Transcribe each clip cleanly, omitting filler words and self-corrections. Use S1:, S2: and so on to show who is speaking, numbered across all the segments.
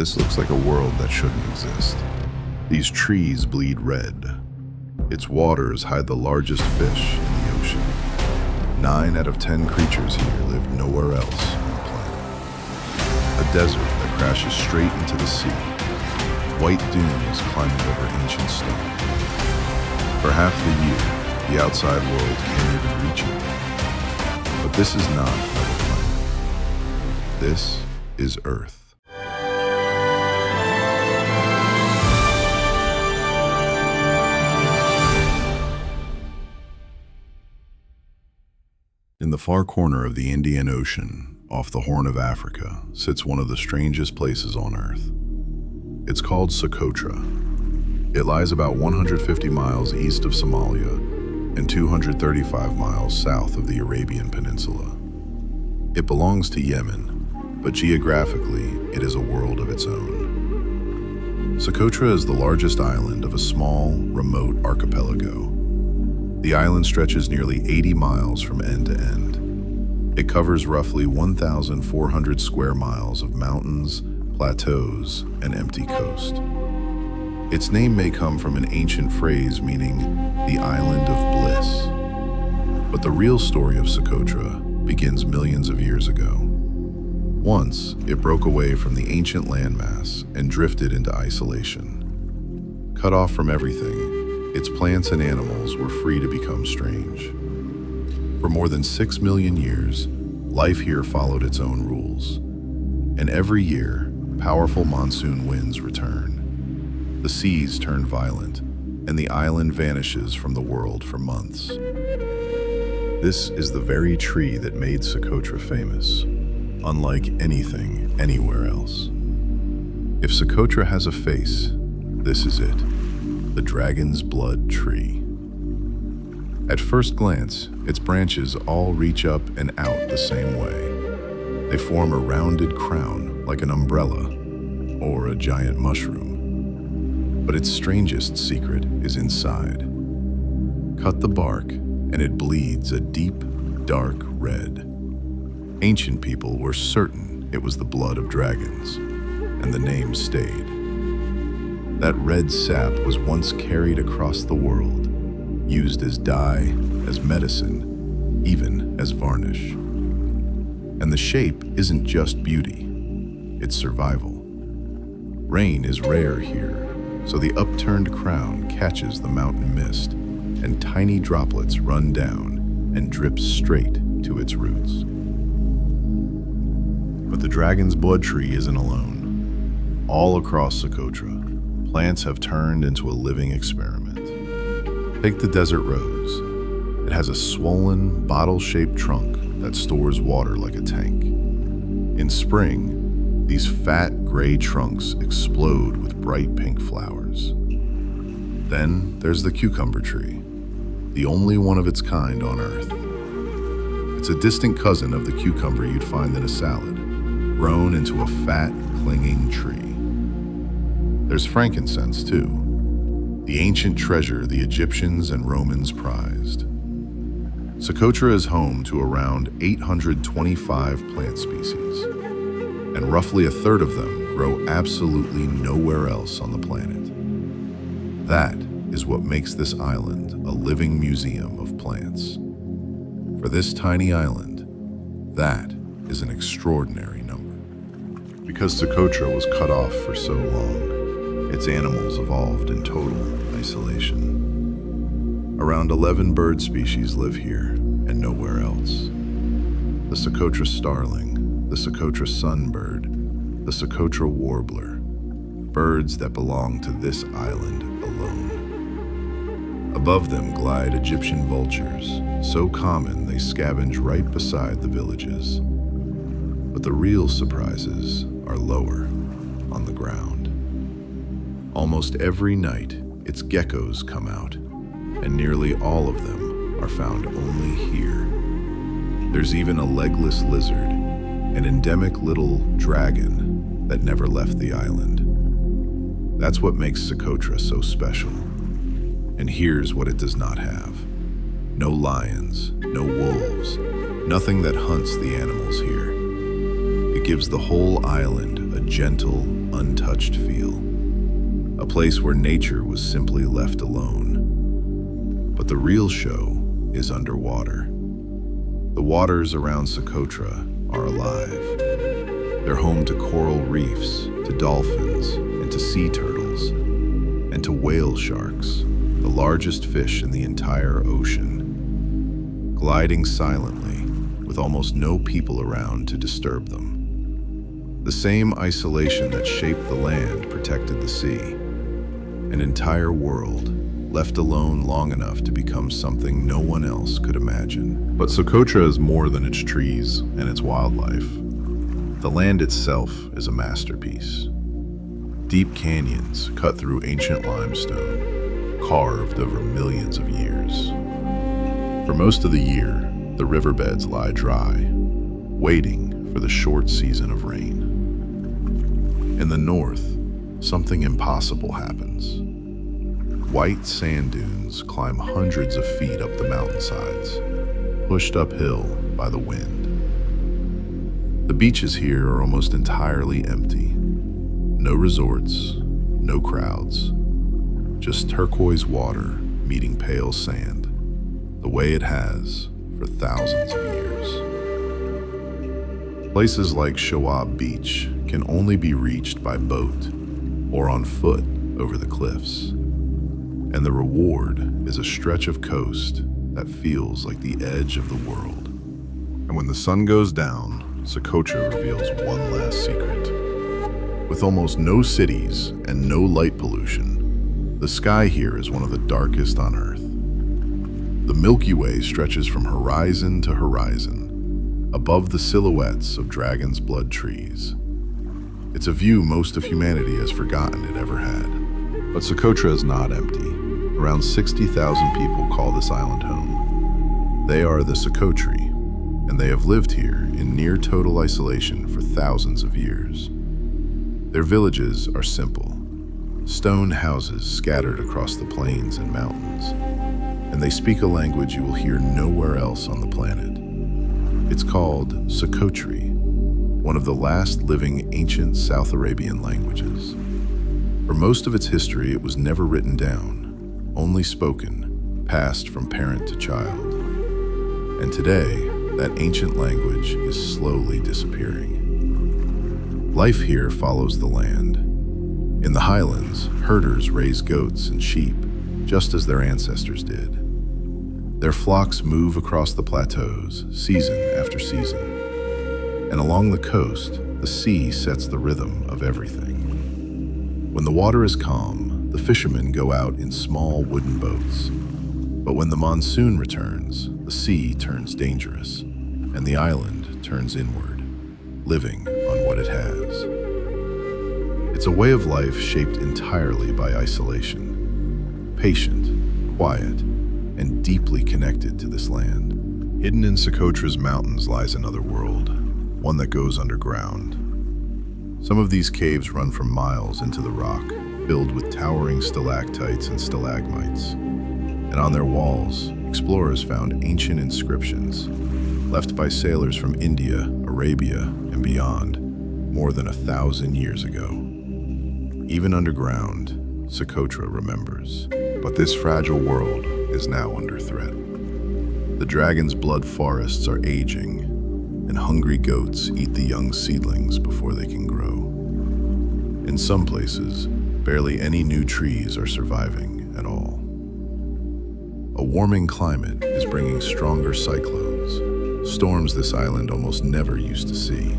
S1: This looks like a world that shouldn't exist. These trees bleed red. Its waters hide the largest fish in the ocean. 9 out of 10 creatures here live nowhere else on the planet. A desert that crashes straight into the sea. White dunes climbing over ancient stone. For half the year, the outside world can't even reach it. But this is not another planet. This is Earth. In the far corner of the Indian Ocean, off the Horn of Africa, sits one of the strangest places on Earth. It's called Socotra. It lies about 150 miles east of Somalia and 235 miles south of the Arabian Peninsula. It belongs to Yemen, but geographically, it is a world of its own. Socotra is the largest island of a small, remote archipelago. The island stretches nearly 80 miles from end to end. It covers roughly 1,400 square miles of mountains, plateaus, and empty coast. Its name may come from an ancient phrase meaning the island of bliss. But the real story of Socotra begins millions of years ago. Once, it broke away from the ancient landmass and drifted into isolation. Cut off from everything, its plants and animals were free to become strange. For more than 6 million years, life here followed its own rules. And every year, powerful monsoon winds return. The seas turn violent, and the island vanishes from the world for months. This is the very tree that made Socotra famous, unlike anything anywhere else. If Socotra has a face, this is it. The dragon's blood tree. At first glance, its branches all reach up and out the same way. They form a rounded crown like an umbrella or a giant mushroom. But its strangest secret is inside. Cut the bark and it bleeds a deep, dark red. Ancient people were certain it was the blood of dragons, and the name stayed. That red sap was once carried across the world, used as dye, as medicine, even as varnish. And the shape isn't just beauty, it's survival. Rain is rare here, so the upturned crown catches the mountain mist, and tiny droplets run down and drip straight to its roots. But the dragon's blood tree isn't alone. All across Socotra, plants have turned into a living experiment. Take the desert rose. It has a swollen, bottle-shaped trunk that stores water like a tank. In spring, these fat gray trunks explode with bright pink flowers. Then there's the cucumber tree, the only one of its kind on Earth. It's a distant cousin of the cucumber you'd find in a salad, grown into a fat, clinging tree. There's frankincense, too, the ancient treasure the Egyptians and Romans prized. Socotra is home to around 825 plant species, and roughly a third of them grow absolutely nowhere else on the planet. That is what makes this island a living museum of plants. For this tiny island, that is an extraordinary number. Because Socotra was cut off for so long, its animals evolved in total isolation. Around 11 bird species live here and nowhere else. The Socotra starling, the Socotra sunbird, the Socotra warbler, birds that belong to this island alone. Above them glide Egyptian vultures, so common they scavenge right beside the villages. But the real surprises are lower, on the ground. Almost every night, its geckos come out, and nearly all of them are found only here. There's even a legless lizard, an endemic little dragon that never left the island. That's what makes Socotra so special. And here's what it does not have. No lions, no wolves, nothing that hunts the animals here. It gives the whole island a gentle, untouched feel. A place where nature was simply left alone. But the real show is underwater. The waters around Socotra are alive. They're home to coral reefs, to dolphins, and to sea turtles, and to whale sharks, the largest fish in the entire ocean, gliding silently with almost no people around to disturb them. The same isolation that shaped the land protected the sea, an entire world left alone long enough to become something no one else could imagine. But Socotra is more than its trees and its wildlife. The land itself is a masterpiece. Deep canyons cut through ancient limestone, carved over millions of years. For most of the year, the riverbeds lie dry, waiting for the short season of rain. In the north, something impossible happens. White sand dunes climb hundreds of feet up the mountainsides, pushed uphill by the wind. The beaches here are almost entirely empty. No resorts, no crowds, just turquoise water meeting pale sand, the way it has for thousands of years. Places like Shoab Beach can only be reached by boat or on foot over the cliffs. And the reward is a stretch of coast that feels like the edge of the world. And when the sun goes down, Socotra reveals one last secret. With almost no cities and no light pollution, the sky here is one of the darkest on Earth. The Milky Way stretches from horizon to horizon, above the silhouettes of dragon's blood trees. It's a view most of humanity has forgotten it ever had. But Socotra is not empty. Around 60,000 people call this island home. They are the Socotri, and they have lived here in near total isolation for thousands of years. Their villages are simple, stone houses scattered across the plains and mountains, and they speak a language you will hear nowhere else on the planet. It's called Socotri, one of the last living ancient South Arabian languages. For most of its history, it was never written down, only spoken, passed from parent to child. And today, that ancient language is slowly disappearing. Life here follows the land. In the highlands, herders raise goats and sheep, just as their ancestors did. Their flocks move across the plateaus, season after season. And along the coast, the sea sets the rhythm of everything. When the water is calm, the fishermen go out in small wooden boats. But when the monsoon returns, the sea turns dangerous, and the island turns inward, living on what it has. It's a way of life shaped entirely by isolation, patient, quiet, and deeply connected to this land. Hidden in Socotra's mountains lies another world, one that goes underground. Some of these caves run for miles into the rock, filled with towering stalactites and stalagmites. And on their walls, explorers found ancient inscriptions left by sailors from India, Arabia, and beyond, more than 1,000 years ago. Even underground, Socotra remembers. But this fragile world is now under threat. The dragon's blood forests are aging, and hungry goats eat the young seedlings before they can grow. In some places, barely any new trees are surviving at all. A warming climate is bringing stronger cyclones, storms this island almost never used to see.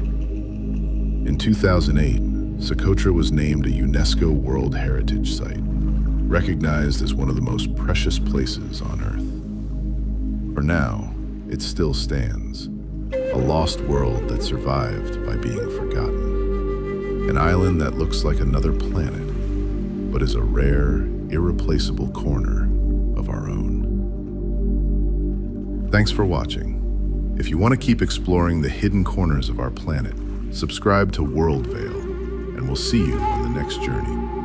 S1: In 2008, Socotra was named a UNESCO World Heritage Site, recognized as one of the most precious places on Earth. For now, it still stands, a lost world that survived by being forgotten. An island that looks like another planet, but is a rare, irreplaceable corner of our own. Thanks for watching. If you want to keep exploring the hidden corners of our planet, subscribe to Worldvale, and we'll see you on the next journey.